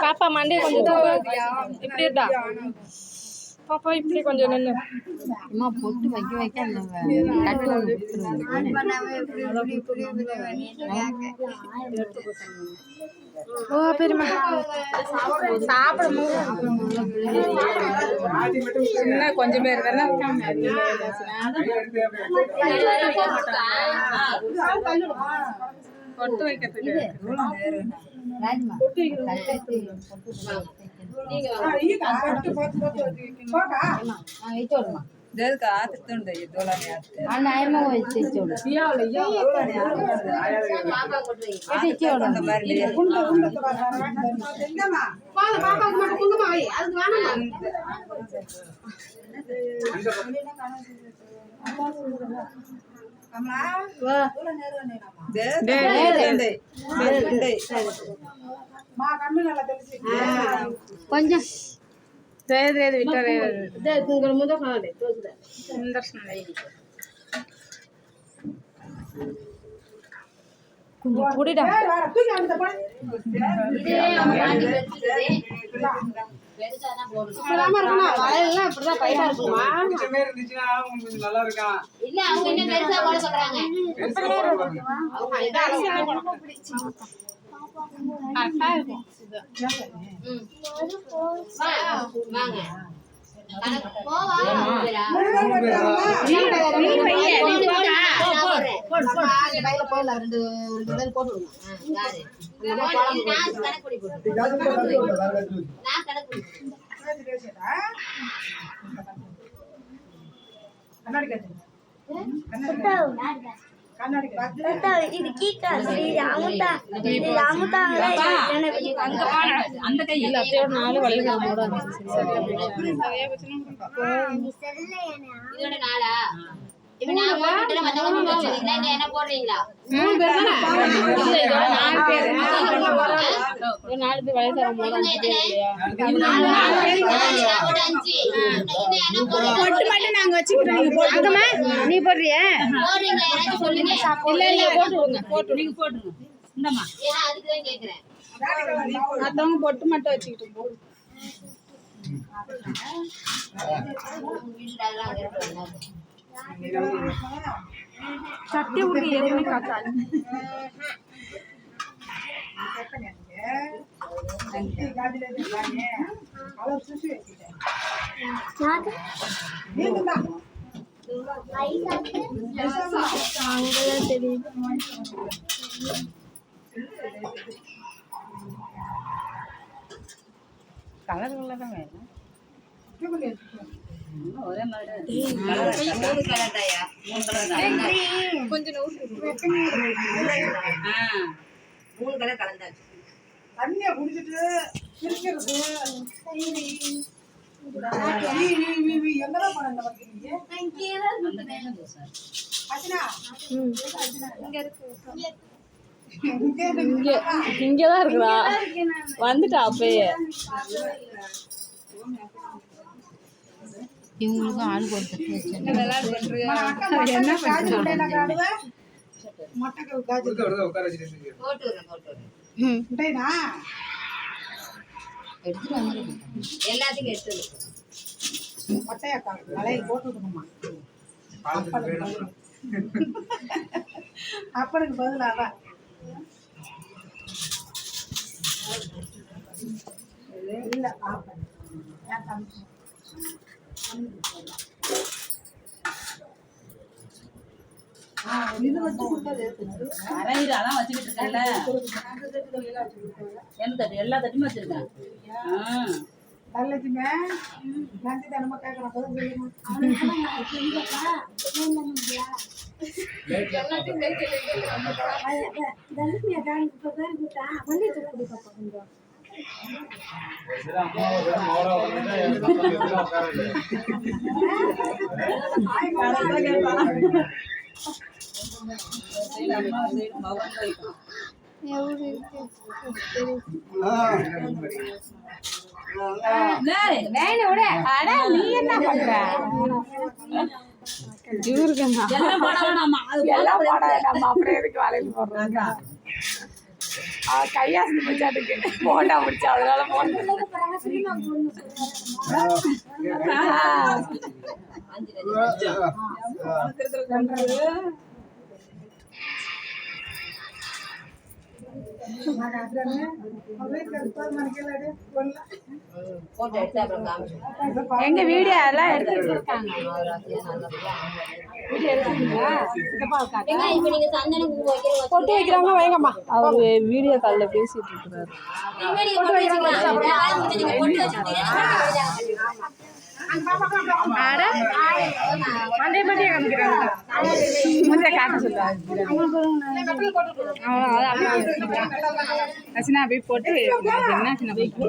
பாப்பா மண்டே கொஞ்சம் இப்படி இருக்கா பாப்பா இப்படி கொஞ்சம் நின்று அம்மா பொட்டு வைக்க வைக்க ஓ பெருமா சாப்பிடும் இன்னும் கொஞ்சம் பேர் தானே பொட்டு வைக்கிறதுக்கு కొంచెం లేదు విట్టారు கொஞ்சம் கூடிடா இது கீக்கா அமுத்தா அந்த கை இல்ல அத்தையோட நாலு வளைவு நீ போடுறிய மத்தவங்க பொட்டு மட்டும் வச்சுக்கிட்டு சட்டி உருளி எதுவுமே காட்டாது கலர் தான் வேணும் ஒரே மாதிரி கொஞ்சம் மூணு கலர் கலந்தாச்சு தண்ணியை குடிச்சிட்டு இங்கதான் இருக்குதா வந்துட்டா அப்பயே இவங்களுக்கும் ஆள் கொடுத்துட்டு என்ன பண்றது எல்லாத்துக்கும் எடுத்து அப்பனுக்கு பதிலாக இல்ல இது வச்சு அதான் வச்சுக்கிட்டு இருக்கேன்ல எல்லா தட்டுமே வச்சிருக்கேன் நல்லதுமே நன்றி தனமா கேட்கணும் நீ என்ன பண்ற இவருக்குங்க எல்லாம் போட வேணாமா அது எல்லாம் போட வேண்டாம் அப்புறம் எதுக்கு வளையல் போடுறாங்க கையாசு முடிச்சாட்டுக்கு போட்டா முடிச்சா அதனால போட்டோ எடுத்து அப்புறம் காமிச்சு எங்க வீடியோ எல்லாம் எடுத்துட்டு இருக்காங்க வீடியோ எடுத்துருக்கீங்களா இப்ப நீங்க சந்தன குங்குமம் வைக்கிறவங்க பொட்டு வைக்கிறாங்க வைங்கம்மா அவரு வீடியோ காலில் பேசிட்டு இருக்கிறாரு நீங்க பொட்டு வச்சுக்கலாம் நீங்க பொட்டு வச்சுட்டீங்க ஆட மண்டே மண்டே காமிக்கிறாங்க முந்தைய காட்ட சொல்லுவாங்க அசினா போய் போட்டு என்ன